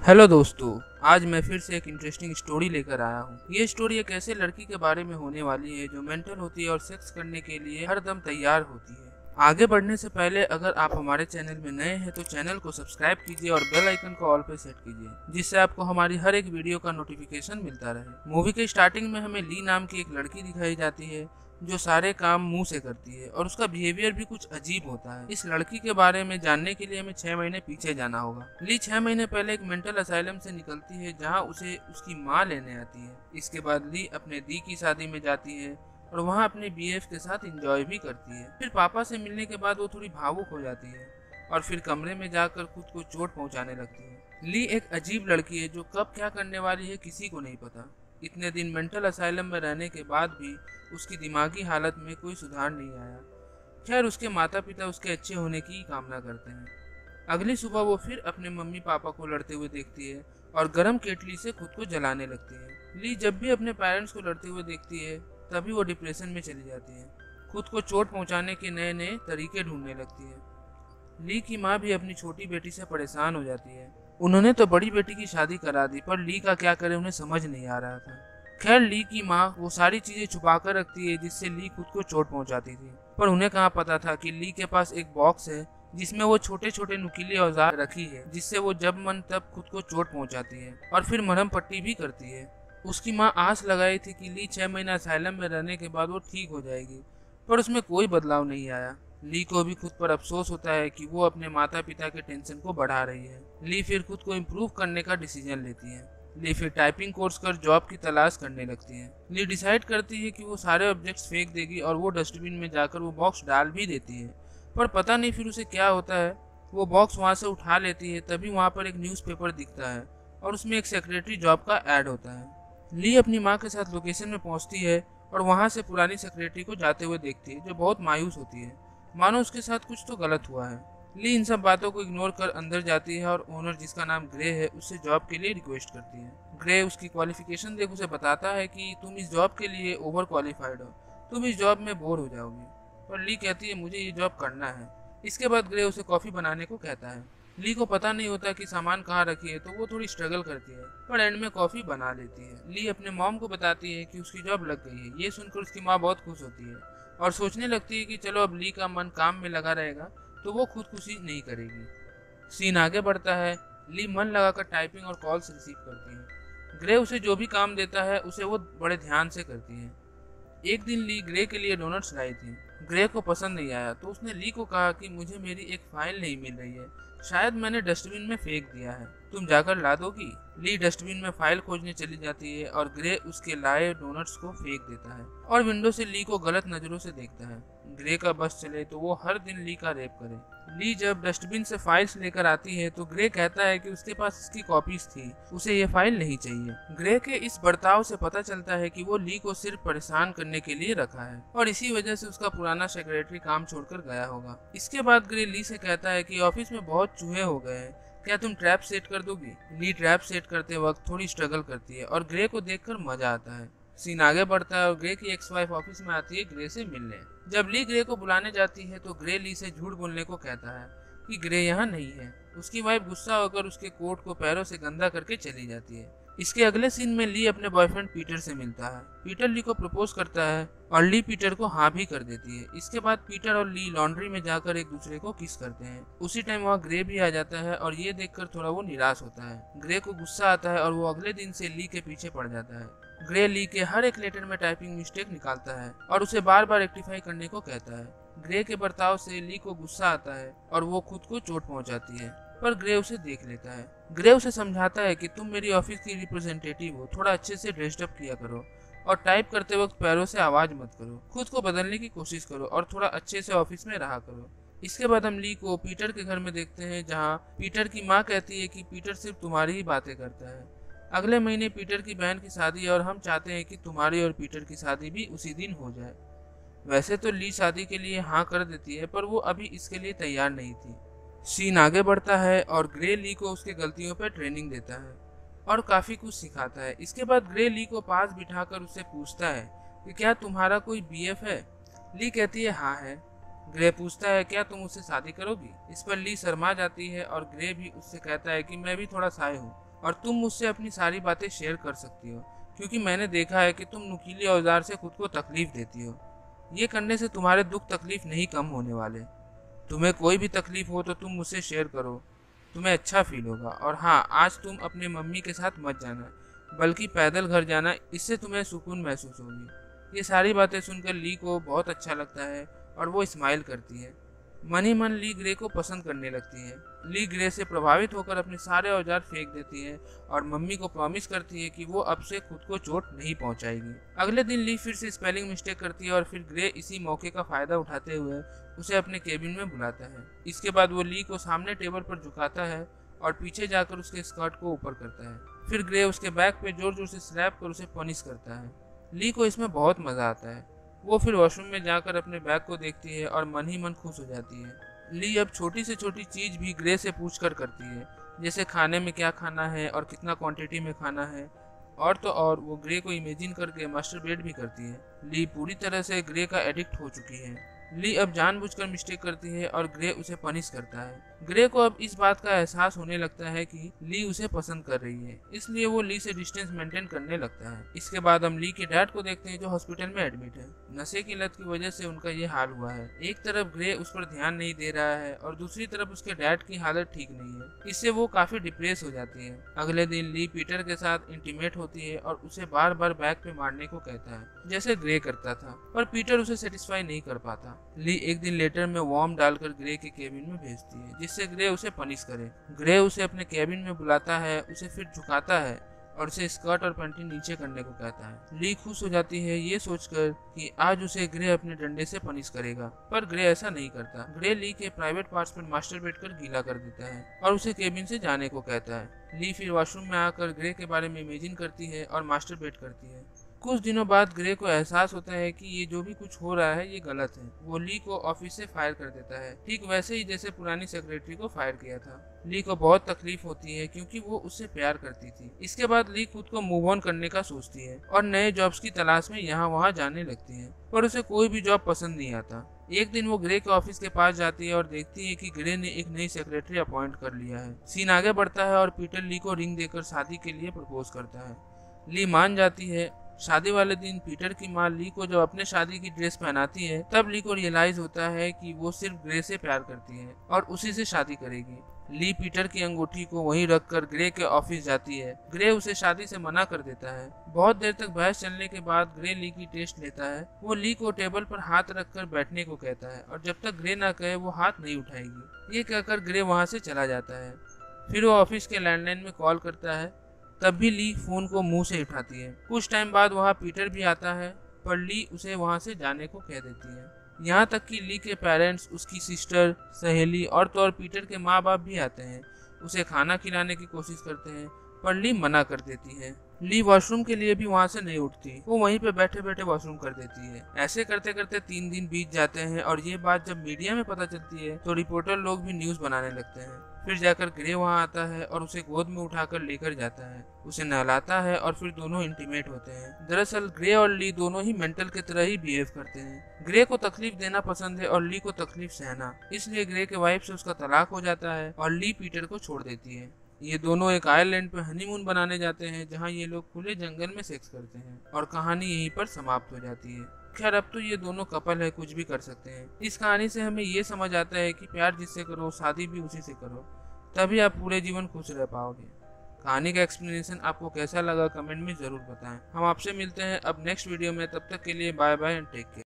Hello दोस्तों, आज मैं फिर से एक इंटरेस्टिंग स्टोरी लेकर आया हूँ। ये स्टोरी एक ऐसे लड़की के बारे में होने वाली है जो मेंटल होती है और सेक्स करने के लिए हर दम तैयार होती है। आगे बढ़ने से पहले अगर आप हमारे चैनल में नए हैं तो चैनल को सब्सक्राइब कीजिए और बेल आइकन को ऑल पे सेट कीजिए, जिससे आपको हमारी हर एक वीडियो का नोटिफिकेशन मिलता रहे। मूवी के स्टार्टिंग में हमें ली नाम की एक लड़की दिखाई जाती है जो सारे काम मुंह से करती है और उसका बिहेवियर भी कुछ अजीब होता है। इस लड़की के बारे में जानने के लिए हमें 6 महीने पीछे जाना होगा। ली 6 महीने पहले एक मेंटल असाइलम से निकलती है जहां उसे उसकी माँ लेने आती है। इसके बाद ली अपने दी की शादी में जाती है और वहां अपने बीएफ के साथ एंजॉय भी करती है। फिर पापा से मिलने के बाद वो थोड़ी भावुक हो जाती है और फिर कमरे में जाकर खुद को चोट पहुंचाने लगती है। ली एक अजीब लड़की है जो कब क्या करने वाली है किसी को नहीं पता। इतने दिन मेंटल असाइलम में रहने के बाद भी उसकी दिमागी हालत में कोई सुधार नहीं आया। खैर, उसके माता पिता उसके अच्छे होने की कामना करते हैं। अगली सुबह वो फिर अपने मम्मी पापा को लड़ते हुए देखती है और गर्म केटली से खुद को जलाने लगती है। ली जब भी अपने पेरेंट्स को लड़ते हुए देखती है तभी वो डिप्रेशन में चली जाती है। खुद को चोट पहुंचाने के नए नए तरीके ढूंढने लगती है। ली की माँ भी अपनी छोटी बेटी से परेशान हो जाती है। उन्होंने तो बड़ी बेटी की शादी करा दी, पर ली का क्या करे उन्हें समझ नहीं आ रहा था। खैर, ली की माँ वो सारी चीजें छुपा कर रखती है जिससे ली खुद को चोट पहुंचाती थी, पर उन्हें कहाँ पता था कि ली के पास एक बॉक्स है जिसमें वो छोटे छोटे नुकीले औजार रखी है, जिससे वो जब मन तब खुद को चोट पहुंचाती है और फिर मरहम पट्टी भी करती है। उसकी माँ आस लगाई थी कि ली 6 महीना असाइलम में रहने के बाद वो ठीक हो जाएगी, पर उसमें कोई बदलाव नहीं आया। ली को भी खुद पर अफसोस होता है कि वो अपने माता पिता के टेंशन को बढ़ा रही है। ली फिर खुद को इम्प्रूव करने का डिसीजन लेती है। ली फिर टाइपिंग कोर्स कर जॉब की तलाश करने लगती है। ली डिसाइड करती है कि वो सारे ऑब्जेक्ट्स फेंक देगी और वो डस्टबिन में जाकर वो बॉक्स डाल भी देती है, पर पता नहीं फिर उसे क्या होता है। वो बॉक्स वहाँ से उठा लेती है, तभी वहाँ पर एक न्यूज़पेपर दिखता है और उसमें एक सेक्रेटरी जॉब का ऐड होता है। ली अपनी माँ के साथ लोकेशन में पहुँचती है और वहाँ से पुरानी सेक्रेटरी को जाते हुए देखती है जो बहुत मायूस होती है, मानो उसके साथ कुछ तो गलत हुआ है। ली इन सब बातों को इग्नोर कर अंदर जाती है और ओनर, जिसका नाम ग्रे है, उससे जॉब के लिए रिक्वेस्ट करती है। ग्रे उसकी क्वालिफिकेशन देख उसे बताता है कि तुम इस जॉब के लिए ओवर क्वालिफाइड हो, तुम इस जॉब में बोर हो जाओगी, पर ली कहती है मुझे ये जॉब करना है। इसके बाद ग्रे उसे कॉफ़ी बनाने को कहता है। ली को पता नहीं होता कि सामान कहाँ रखी है, तो वो थोड़ी स्ट्रगल करती है, पर एंड में कॉफ़ी बना लेती है। ली अपने मॉम को बताती है कि उसकी जॉब लग गई है। ये सुनकर उसकी माँ बहुत खुश होती है और सोचने लगती है कि चलो अब ली का मन काम में लगा रहेगा तो वो खुदकुशी नहीं करेगी। सीन आगे बढ़ता है। ली मन लगाकर टाइपिंग और कॉल्स रिसीव करती है। ग्रे उसे जो भी काम देता है उसे वो बड़े ध्यान से करती है। एक दिन ली ग्रे के लिए डोनट्स लाई थी। ग्रे को पसंद नहीं आया तो उसने ली को कहा कि मुझे मेरी एक फाइल नहीं मिल रही है, शायद मैंने डस्टबिन में फेंक दिया है, तुम जाकर ला दोगी। ली डस्टबिन में फाइल खोजने चली जाती है और ग्रे उसके लाए डोनट्स को फेंक देता है और विंडो से ली को गलत नजरों से देखता है। ग्रे का बस चले तो वो हर दिन ली का रेप करे। ली जब डस्टबिन से फाइल्स लेकर आती है तो ग्रे कहता है कि उसके पास इसकी कॉपीज थी, उसे ये फाइल नहीं चाहिए। ग्रे के इस बर्ताव से पता चलता है कि वो ली को सिर्फ परेशान करने के लिए रखा है और इसी वजह से उसका पुराना सेक्रेटरी काम छोड़कर गया होगा। इसके बाद ग्रे ली से कहता है कि ऑफिस में बहुत चूहे हो गए हैं, क्या तुम ट्रैप सेट कर दोगी। ली ट्रैप सेट करते वक्त थोड़ी स्ट्रगल करती है और ग्रे को देखकर मजा आता है। सीन आगे बढ़ता है और ग्रे की एक्स वाइफ ऑफिस में आती है ग्रे से मिलने। जब ली ग्रे को बुलाने जाती है तो ग्रे ली से झूठ बोलने को कहता है कि ग्रे यहाँ नहीं है। उसकी वाइफ गुस्सा होकर उसके कोट को पैरों से गंदा करके चली जाती है। इसके अगले सीन में ली अपने बॉयफ्रेंड पीटर से मिलता है। पीटर ली को प्रपोज करता है और ली पीटर को हाँ भी कर देती है। इसके बाद पीटर और ली लॉन्ड्री में जाकर एक दूसरे को किस करते हैं। उसी टाइम वहाँ ग्रे भी आ जाता है और ये देखकर थोड़ा वो निराश होता है। ग्रे को गुस्सा आता है और वो अगले दिन से ली के पीछे पड़ जाता है। ग्रे ली के हर एक लेटर में टाइपिंग मिस्टेक निकालता है और उसे बार बार रेक्टिफाई करने को कहता है। ग्रे के बर्ताव से ली को गुस्सा आता है और वो खुद को चोट पहुंचाती है, पर ग्रे उसे देख लेता है। ग्रे उसे समझाता है कि तुम मेरी ऑफिस की रिप्रेजेंटेटिव हो, थोड़ा अच्छे से ड्रेस्ड अप किया करो और टाइप करते वक्त पैरों से आवाज मत करो, खुद को बदलने की कोशिश करो और थोड़ा अच्छे से ऑफिस में रहा करो। इसके बाद हम ली को पीटर के घर में देखते हैं जहाँ पीटर की माँ कहती है कि पीटर सिर्फ तुम्हारी ही बातें करता है। अगले महीने पीटर की बहन की शादी है और हम चाहते हैं कि तुम्हारी और पीटर की शादी भी उसी दिन हो जाए। वैसे तो ली शादी के लिए हाँ कर देती है, पर वो अभी इसके लिए तैयार नहीं थी। सीन आगे बढ़ता है और ग्रे ली को उसके गलतियों पर ट्रेनिंग देता है और काफी कुछ सिखाता है। इसके बाद ग्रे ली को पास बिठाकर उससे पूछता है कि क्या तुम्हारा कोई बीएफ है। ली कहती है हाँ है। ग्रे पूछता है क्या तुम उससे शादी करोगी। इस पर ली शर्मा जाती है और ग्रे भी उससे कहता है कि मैं भी थोड़ा शाय हूँ और तुम मुझसे अपनी सारी बातें शेयर कर सकती हो, क्योंकि मैंने देखा है कि तुम नुकीले औजार से खुद को तकलीफ देती हो। ये करने से तुम्हारे दुख तकलीफ नहीं कम होने वाले। तुम्हें कोई भी तकलीफ हो तो तुम मुझसे शेयर करो, तुम्हें अच्छा फील होगा। और हाँ, आज तुम अपने मम्मी के साथ मत जाना, बल्कि पैदल घर जाना, इससे तुम्हें सुकून महसूस होगी। ये सारी बातें सुनकर ली को बहुत अच्छा लगता है और वो स्माइल करती है। मन ही मन ली ग्रे को पसंद करने लगती है। ली ग्रे से प्रभावित होकर अपने सारे औजार फेंक देती है और मम्मी को प्रॉमिस करती है कि वो अब से खुद को चोट नहीं पहुंचाएगी। अगले दिन ली फिर से स्पेलिंग मिस्टेक करती है और फिर ग्रे इसी मौके का फायदा उठाते हुए उसे अपने केबिन में बुलाता है। इसके बाद वो ली को सामने टेबल पर झुकाता है और पीछे जाकर उसके स्कर्ट को ऊपर करता है। फिर ग्रे उसके बैक पे जोर जोर से स्लैप कर उसे पनिश करता है। ली को इसमें बहुत मजा आता है। वो फिर वॉशरूम में जाकर अपने बैग को देखती है और मन ही मन खुश हो जाती है। ली अब छोटी से छोटी चीज भी ग्रे से पूछकर करती है, जैसे खाने में क्या खाना है और कितना क्वांटिटी में खाना है। और तो और वो ग्रे को इमेजिन करके मास्टरबेट भी करती है। ली पूरी तरह से ग्रे का एडिक्ट हो चुकी है। ली अब जानबूझकर मिस्टेक करती है और ग्रे उसे पनिश करता है। ग्रे को अब इस बात का एहसास होने लगता है कि ली उसे पसंद कर रही है, इसलिए वो ली से डिस्टेंस मेंटेन करने लगता है। इसके बाद हम ली के डैड को देखते हैं जो हॉस्पिटल में एडमिट है। नशे की लत की वजह से उनका ये हाल हुआ है। एक तरफ ग्रे उस पर ध्यान नहीं दे रहा है और दूसरी तरफ उसके डैड की हालत ठीक नहीं है। इससे वो काफी डिप्रेस हो जाती है। अगले दिन ली पीटर के साथ इंटीमेट होती है और उसे बार बार बैक पे मारने को कहता है, जैसे ग्रे करता था, पर पीटर उसे सेटिस्फाई नहीं कर पाता। ली एक दिन लेटर में वॉर्म डालकर ग्रे के केबिन में भेजती है, जिससे ग्रे उसे पनिश करे। ग्रे उसे अपने केबिन में बुलाता है, उसे फिर झुकाता है और उसे स्कर्ट और पैंटी नीचे करने को कहता है। ली खुश हो जाती है ये सोचकर कि आज उसे ग्रे अपने डंडे से पनिश करेगा, पर ग्रे ऐसा नहीं करता। ग्रे ली के प्राइवेट पार्ट्स पर मास्टरबेट कर गीला कर देता है और उसे केबिन से जाने को कहता है। ली फिर वॉशरूम में आकर ग्रे के बारे में इमेजिन करती है और मास्टरबेट करती है। कुछ दिनों बाद ग्रे को एहसास होता है कि ये जो भी कुछ हो रहा है ये गलत है। वो ली को ऑफिस से फायर कर देता है, ठीक वैसे ही जैसे पुरानी सेक्रेटरी को फायर किया था। ली को बहुत तकलीफ होती है क्योंकि वो उससे प्यार करती थी। इसके बाद ली खुद को मूव ऑन करने का सोचती है और नए जॉब्स की तलाश में यहाँ वहाँ जाने लगती है, पर उसे कोई भी जॉब पसंद नहीं आता। एक दिन वो ग्रे के ऑफिस के पास जाती है और देखती है कि ग्रे ने एक नई सेक्रेटरी अपॉइंट कर लिया है। सीन आगे बढ़ता है और पीटर ली को रिंग देकर शादी के लिए प्रपोज करता है। ली मान जाती है। शादी वाले दिन पीटर की माँ ली को जब अपने शादी की ड्रेस पहनाती है, तब ली को रियलाइज होता है कि वो सिर्फ ग्रे से प्यार करती है और उसी से शादी करेगी। ली पीटर की अंगूठी को वहीं रखकर ग्रे के ऑफिस जाती है। ग्रे उसे शादी से मना कर देता है। बहुत देर तक बहस चलने के बाद ग्रे ली की टेस्ट लेता है। वो ली को टेबल पर हाथ रखकर बैठने को कहता है और जब तक ग्रे ना कहे वो हाथ नहीं उठाएगी। ये कहकर ग्रे वहाँ से चला जाता है। फिर वो ऑफिस के लैंडलाइन में कॉल करता है, तब भी ली फोन को मुंह से उठाती है। कुछ टाइम बाद वहाँ पीटर भी आता है, पर ली उसे वहाँ से जाने को कह देती है। यहाँ तक कि ली के पेरेंट्स, उसकी सिस्टर, सहेली और तो और पीटर के माँ बाप भी आते हैं। उसे खाना खिलाने की कोशिश करते हैं, पर ली मना कर देती है। ली वॉशरूम के लिए भी वहाँ से नहीं उठती, वो वहीं पे बैठे बैठे वॉशरूम कर देती है। ऐसे करते करते 3 दिन बीत जाते हैं और ये बात जब मीडिया में पता चलती है तो रिपोर्टर लोग भी न्यूज बनाने लगते हैं। फिर जाकर ग्रे वहाँ आता है और उसे गोद में उठाकर लेकर जाता है, उसे नहलाता है और फिर दोनों इंटीमेट होते हैं। दरअसल ग्रे और ली दोनों ही मेंटल की तरह ही बिहेव करते हैं। ग्रे को तकलीफ देना पसंद है और ली को तकलीफ सहना, इसलिए ग्रे के वाइफ से उसका तलाक हो जाता है और ली पीटर को छोड़ देती है। ये दोनों एक आइलैंड पर हनीमून बनाने जाते हैं, जहाँ ये लोग खुले जंगल में सेक्स करते हैं और कहानी यहीं पर समाप्त हो जाती है। खैर, अब तो ये दोनों कपल है, कुछ भी कर सकते हैं। इस कहानी से हमें ये समझ आता है कि प्यार जिससे करो शादी भी उसी से करो, तभी आप पूरे जीवन खुश रह पाओगे। कहानी का एक्सप्लेनेशन आपको कैसा लगा कमेंट में जरूर बताएं। हम आपसे मिलते हैं अब नेक्स्ट वीडियो में, तब तक के लिए bye bye and take care.